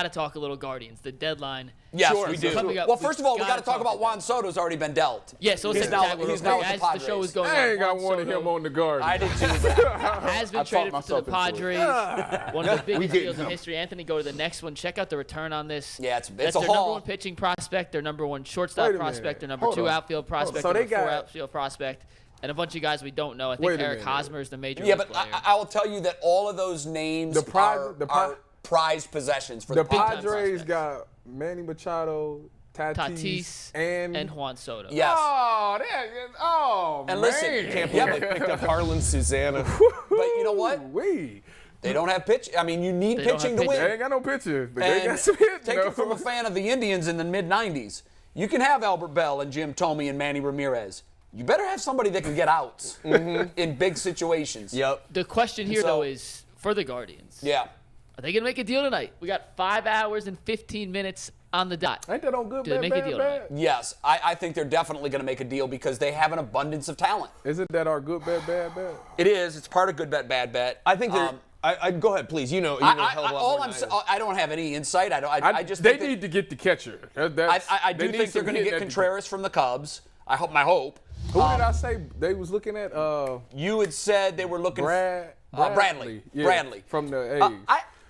to talk a little Guardians. The deadline. Yes, sure, we do. Coming up, Well, first of all, we got to talk about Juan Juan Soto. Who's already been dealt. Yeah, so let's He's take now- the Jaguars he's real now quick. with the As the show Padres. is going I ain't got Juan one of Soto him on the Guardians. I did too. has been I talked traded to the myself into it. Padres. One of the biggest getting deals in him. history. Anthony, go to the next one. Check out the return on this. Yeah, it's That's a their number haul. one pitching prospect, their number one Wait shortstop a prospect, minute. their number Hold 2 on. outfield prospect, So their they number 4 got- outfield prospect, and a bunch of guys we don't know. I think Wait a Eric minute. Hosmer is the major Yeah, league but player. I will tell you that all of those names are prized possessions for the The Padres. Padres prospects. got Manny Machado, Tatis, and Juan Soto. Yes. Oh, And man. listen, Can't believe they picked up Harlan Susanna. But you know what? They don't have pitch. I mean, you need They don't pitching have to pitching. They win. ain't got no pitcher, but they And got some hits. take it from a fan of the Indians in the mid-'90s. You can have Albert Bell and Jim Thome and Manny Ramirez. You better have somebody that can get outs in big situations. Yep. The question here, So- though, is for the Guardians. Yeah. Are they going to make a deal tonight? We got 5 hours and 15 minutes on the dot. Ain't that on good, Do they bad, make a bad, deal bad? Yes, I think they're definitely going to make a deal because they have an abundance of talent. Isn't that our good, bad, bad, bad? It is. It's part of good bet, bad bet. I think they're. I go ahead, please. You know a hell of a lot all more I'm than sa- I do. I don't have any insight. I just they think that- need to get the catcher. I do think they're going to get Contreras from the Cubs. I hope. My hope. Who did I say they was looking at? You had said they were looking Bradley. Yeah, Bradley from the A's.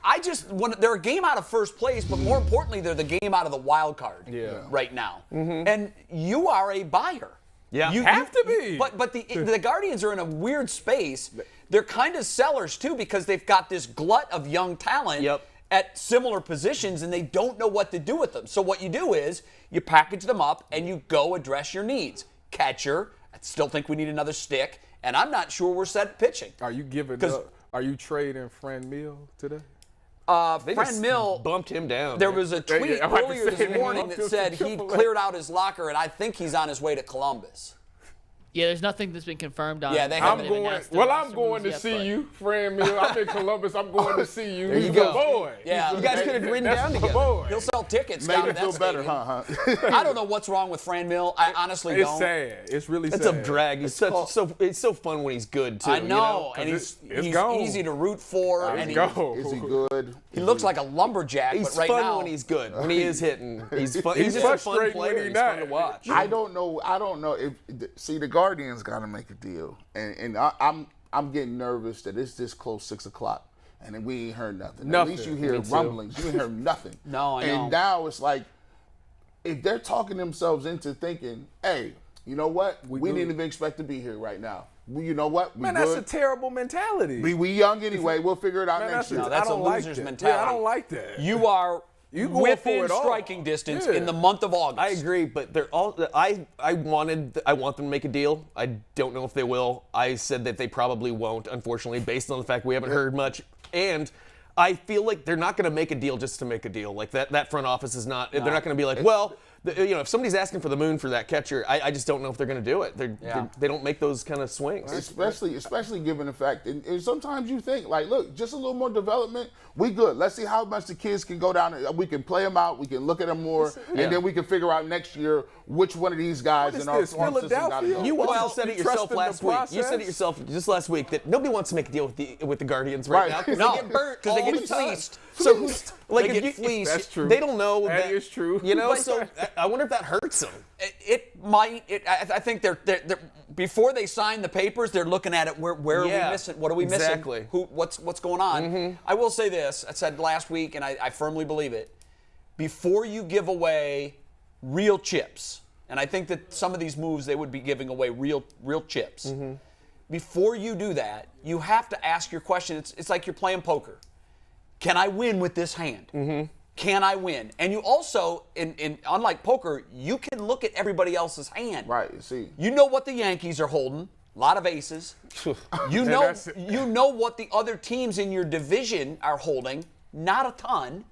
I just want they're a game out of first place, but more importantly, they're the game out of the wild card right now. And you are a buyer. Yeah. You Have to be. But the Guardians are in a weird space. They're kind of sellers too because they've got this glut of young talent Yep. at similar positions and they don't know what to do with them. So what you do is you package them up and you go address your needs. Catcher, I still think we need another stick, and I'm not sure we're set pitching. Are you giving 'Cause- up? Are you trading Fran Mill today? They Friend just Mill bumped him down. There man. was a tweet I'm about to earlier say, this morning they that said bumped him he'd to cleared out his locker, and I think he's on his way to Columbus. Yeah, there's nothing that's been confirmed on. Yeah, they haven't haven't I'm even going. announced the Well, roster I'm going moves to yet, see but- you, Fran Mill. I'm in Columbus. I'm going to see you. you He's go. my boy. Yeah. You guys could have ridden That's down my together. boy. He'll sell tickets down Made at it feel that better, stadium. huh? I don't know what's wrong with Fran Mill. I honestly It's don't. sad. It's really It's sad. a drag. He's it's so fun when he's good too. I you know, and it's he's gone. easy to root for, and he Go. Is he good? he looks like a lumberjack. He's but right fun now, when he's good. When he is hitting, he's fun. He's He's just a fun frustrating when player. he He's fun not. to watch. I don't know if see the Guardians got to make a deal, and I'm getting nervous that it's this close 6 o'clock, and then we ain't heard nothing. At least you hear rumblings. You ain't heard nothing. No, I know. And now it's like if they're talking themselves into thinking, hey, you know what? We didn't even expect to be here right now. You know what? We Man, good. that's a terrible mentality. We young anyway. We'll figure it out Man, next year. No, that's I don't a like loser's that. mentality. Yeah, I don't like that. You are You going for within it all. striking distance Yeah. in the month of August. I agree, but they're all. I want them to make a deal. I don't know if they will. I said that they probably won't, unfortunately, based on the fact we haven't heard much. And I feel like they're not going to make a deal just to make a deal. Like that front office is not. They're not going to be like, well, if somebody's asking for the moon for that catcher, I just don't know if they're going to do it. They don't make those kind of swings. Especially given the fact, and sometimes you think, like, look, just a little more development, we good. Let's see how much the kids can go down. We can play them out. We can look at them more, and then we can figure out next year which one of these guys What is in our this, farm system got to Philadelphia? go. You Well, also said it you yourself trust in last the week. You said it process? yourself just last week that nobody wants to make a deal with the Guardians right Right. now because No, they get burnt because they all get the time. fleeced. So who's like They if get you, fleeced. That's true. They don't know That is true. You know, But- so I wonder if that hurts them. It might. I think they're before they sign the papers, they're looking at it. Where are we Yeah, missing? What are we missing? exactly. What's going on? I will say this. I said last week, and I firmly believe it. Before you give away real chips, and I think that some of these moves they would be giving away real chips. Before you do that, you have to ask your question. It's like you're playing poker. Can I win with this hand? Can I win? And you also, unlike poker, you can look at everybody else's hand. Right, see. You know what the Yankees are holding. A lot of aces. You know that's- you know what the other teams in your division are holding. Not a ton.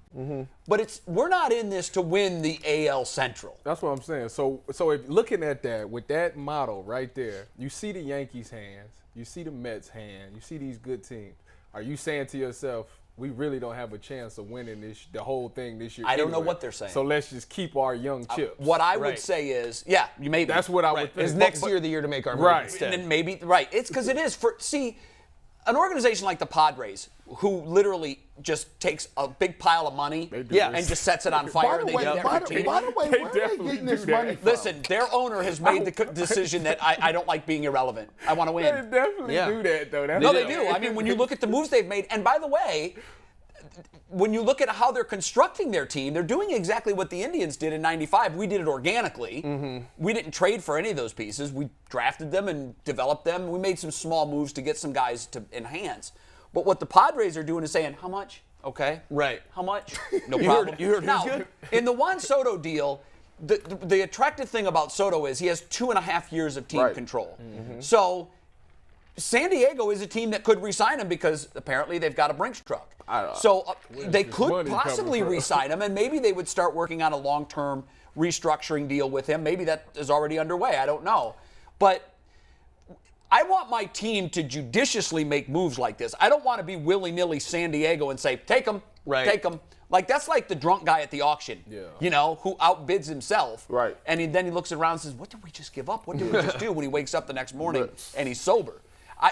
But we're not in this to win the AL Central. That's what I'm saying. So if looking at that with that model right there, you see the Yankees' hands, you see the Mets' hand, you see these good teams. Are you saying to yourself, we really don't have a chance of winning the whole thing this year? I don't know anyway. what they're saying. So let's just keep our young chips. What I would Right. say is, yeah, you may be. That's what I would Right. think. Is next year the year to make our move Right. instead? And then maybe, right. It's because it is. an organization like the Padres, who literally just takes a big pile of money and just sets it on fire. By the way, where are they getting this money from? Listen, their owner has made the decision that I don't like being irrelevant. I want to win. They definitely do that, though. No, they do. I mean, when you look at the moves they've made, and by the way, when you look at how they're constructing their team, they're doing exactly what the Indians did in '95. We did it organically. We didn't trade for any of those pieces. We drafted them and developed them. We made some small moves to get some guys to enhance. But what the Padres are doing is saying, how much? Okay. Right. How much? No problem. You heard now, who's good? in the Juan Soto deal, the attractive thing about Soto is he has 2.5 years of team control. So San Diego is a team that could re-sign him because apparently they've got a Brinks truck. So they could possibly re-sign him, and maybe they would start working on a long-term restructuring deal with him. Maybe that is already underway. I don't know. But I want my team to judiciously make moves like this. I don't want to be willy-nilly San Diego and say, take them, take them. Like, that's like the drunk guy at the auction, you know, who outbids himself. Right. And then he looks around and says, what did we just give up? What did we just do when he wakes up the next morning and he's sober?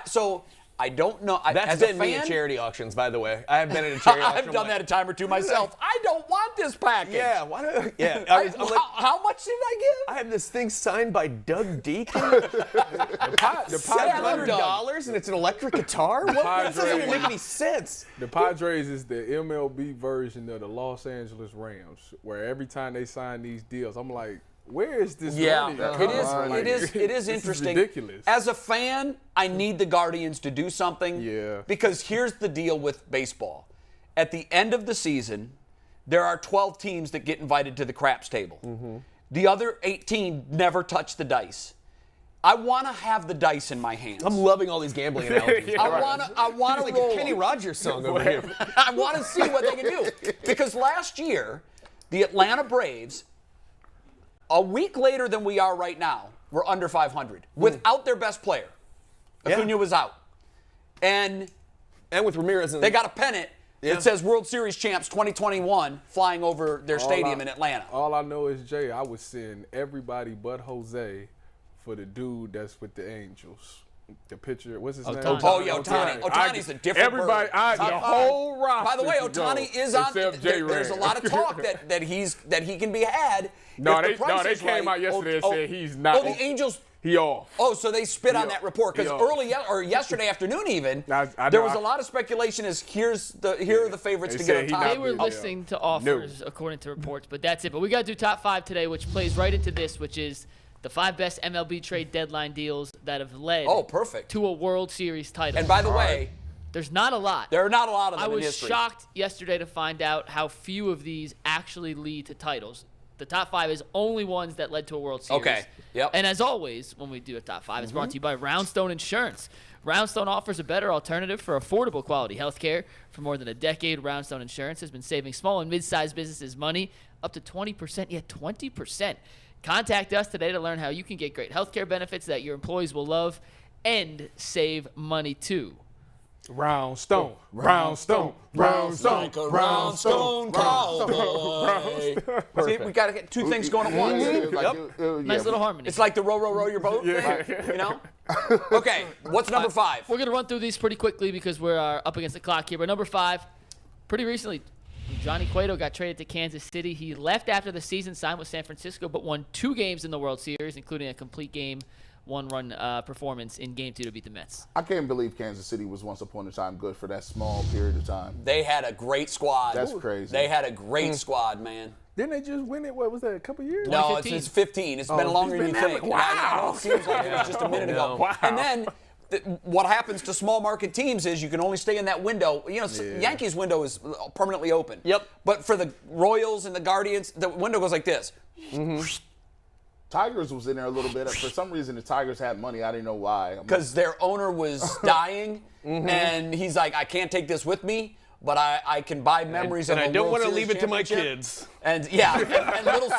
So I don't know. That's been me at charity auctions, by the way. I have been at a charity auction. I've done that a time or two myself. I don't want this package. Yeah, why don't? Yeah. How much did I give? I have this thing signed by Doug Deacon. $700, and it's an electric guitar. What? That doesn't even make any sense. The Padres is the MLB version of the Los Angeles Rams, where every time they sign these deals, I'm like, where is this money? It is interesting. Is ridiculous. As a fan, I need the Guardians to do something. Yeah. Because here's the deal with baseball. At the end of the season, there are 12 teams that get invited to the craps table. The other 18 never touch the dice. I want to have the dice in my hands. I'm loving all these gambling analogies. I want to like roll a Kenny Rogers song over here. I want to see what they can do. Because last year, the Atlanta Braves, a week later than we are right now, were under 500 without their best player. Acuna was out. And with Ramirez. They got a pennant that says World Series champs 2021 flying over their stadium in Atlanta. All I know is, Jay, I would send everybody but Jose for the dude that's with the Angels. The pitcher, what's his name? Ohtani. Ohtani's a different bird. The whole roster. By the way, Ohtani is on. There's a lot of talk that he can be had. No, they came out yesterday and said he's not. Oh, the Angels. He off. Oh, so they spit on that report because yesterday afternoon even there was a lot of speculation as here are the favorites to get Ohtani. They were listening to offers according to reports, but that's it. But we got to do top 5 today, which plays right into this, which is the 5 best MLB trade deadline deals that have led to a World Series title. And by the way, there's not a lot. There are not a lot of them I was in history. shocked yesterday to find out how few of these actually lead to titles. The top 5 is only ones that led to a World Series. Okay. Yep. And as always, when we do a top 5, it's brought to you by Roundstone Insurance. Roundstone offers a better alternative for affordable quality health care. For more than a decade, Roundstone Insurance has been saving small and mid-sized businesses money up to 20%. Yeah, 20%. Contact us today to learn how you can get great healthcare benefits that your employees will love and save money too. Roundstone. Like a roundstone cowboy. See, we got to get 2 things going at once. Nice little harmony. It's like the row your boat thing, you know? Okay, what's number 5? We're going to run through these pretty quickly because we're up against the clock here. But number 5, pretty recently, Johnny Cueto got traded to Kansas City. He left after the season, signed with San Francisco, but won 2 games in the World Series, including a complete game, 1-run performance in Game 2 to beat the Mets. I can't believe Kansas City was once upon a time good for that small period of time. They had a great squad. That's crazy. They had a great squad, man. Didn't they just win it? What was that, a couple years? No, it's 15. It's been longer than you think. Wow. It seems like it was just a minute ago. Wow. And then what happens to small market teams is you can only stay in that window. You know, Yankees' window is permanently open. Yep. But for the Royals and the Guardians, the window goes like this. Tigers was in there a little bit. For some reason, the Tigers had money. I didn't know why. Because their owner was dying, and he's like, I can't take this with me, but I can buy memories of and a I don't World want to Series leave it to my championship. kids. And and Little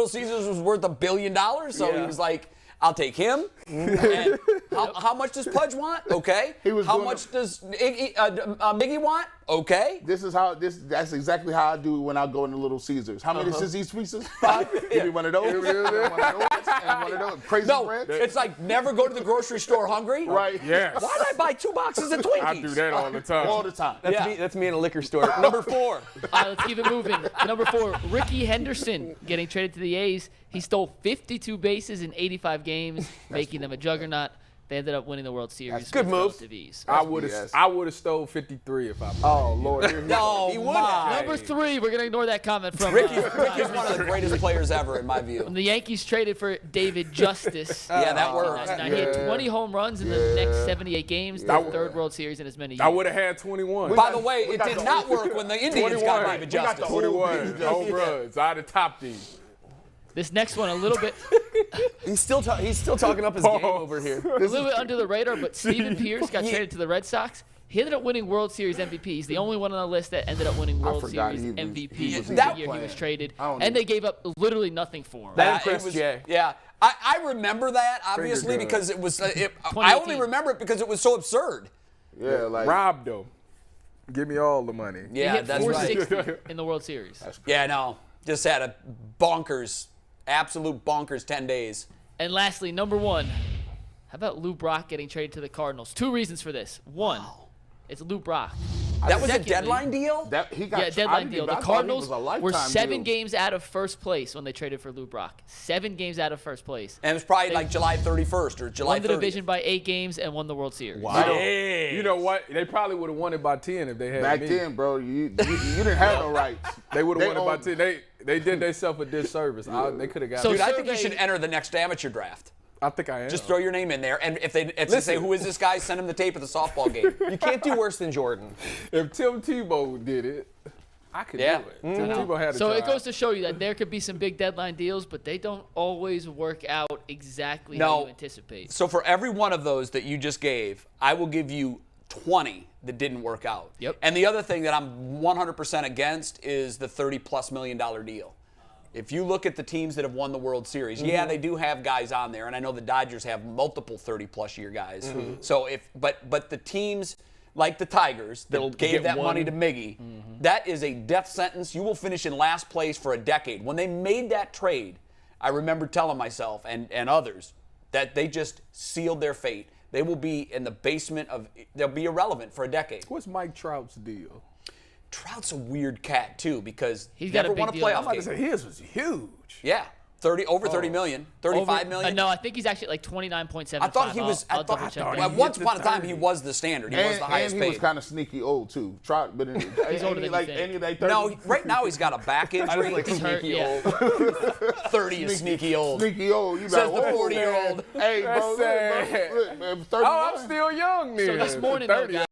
Caesars was worth $1 billion, so he was like, I'll take him. And How much does Pudge want? Okay. was How doing much does Miggy want? Okay. That's exactly how I do when I go into Little Caesars. How many is these pieces? 5? Give me one of those. And one of those. Crazy No, bread. it's like never go to the grocery store hungry. Right. Yes. Why did I buy 2 boxes of Twinkies? I do that all the time. All the time. That's me in a liquor store. Number 4. All right, let's keep it moving. Number 4, Ricky Henderson getting traded to the A's. He stole 52 bases in 85 games, making them a juggernaut. They ended up winning the World Series. good with move. relative ease. I would BS. have stole 53 if I played. Oh, Lord. Here he No, goes. my. Number 3, we're gonna ignore that comment from Ricky's one of the greatest players ever, in my view. the Yankees traded for David Justice. Yeah, that works. Now, he had 20 home runs in the next 78 games, the third World Series in as many years. I would have had 21. By the way, it did not work when the Indians got 21. David Justice. 21 home runs. I'd have topped these. This next one, a little bit He's still talking up his game over here. under the radar, but Steven Pierce got traded to the Red Sox. He ended up winning World Series MVP. He's the only one on the list that ended up winning World forgot Series he was- MVP he was the that year he was traded. I don't And know. they gave up literally nothing for him. That it impressed was- Jay. Yeah, I remember that obviously good. because it was. I 2018. only remember it because it was so absurd. Yeah, like. Robbed them. Give me all the money. He Yeah, hit that's right. 460 in the World Series. Yeah, no, just had a bonkers, absolute bonkers 10 days. And lastly, number 1, how about Lou Brock getting traded to the Cardinals? 2 reasons for this. 1, it's Lou Brock. That was a Secondly- deadline deal. That, he got, Yeah, I deadline didn't deal. even- The I thought he Cardinals was a lifetime were 7 deal. games out of first place when they traded for Lou Brock. 7 games out of first place. And it was probably like July 31st or July Won the 30th. division by 8 games and won the World Series. You know what? They probably would have won it by 10 if they had Back me. then, bro, you didn't have no rights. They would They have won it by owned- 10. They did themselves a disservice. They could have got So me. Dude, I think you survey- should enter the next amateur draft. I think I am. Just throw your name in there, and if they say who is this guy, send him the tape of the softball game. You can't do worse than Jordan. If Tim Tebow did it, I could Yeah. do it. Tim Tebow had a So it try. goes to show you that there could be some big deadline deals, but they don't always work out exactly how No. you anticipate. So for every one of those that you just gave, I will give you 20 that didn't work out. Yep. And the other thing that I'm 100% against is the $30+ million deal. If you look at the teams that have won the World Series, yeah, they do have guys on there, and I know the Dodgers have multiple 30+ year guys. So but the teams like the Tigers that They'll gave get that one. money to Miggy, that is a death sentence. You will finish in last place for a decade. When they made that trade, I remember telling myself and others that they just sealed their fate. They will be in the basement of. They'll be irrelevant for a decade. What's Mike Trout's deal? Trout's a weird cat too because He's got a never big won a deal. I'm playoff I'm about to game. say his was huge. Yeah, 30 million, 35 million. No, I think he's actually like 29.75. I thought he was. I'll I thought. double check Well, that. once upon a time, he was the standard. He was the highest and he was paid. kind of sneaky old too. Trout, but He's older than you like think. any like 30. No, right now he's got a back injury. like He's hurt, sneaky yeah. old. 30 is sneaky old. Sneaky old. You Says like, the "Whoa, 40-year-old. man. Hey, bro, That's sad. look, man, Oh, I'm 31. still young then. So this morning, For though, 30, guys,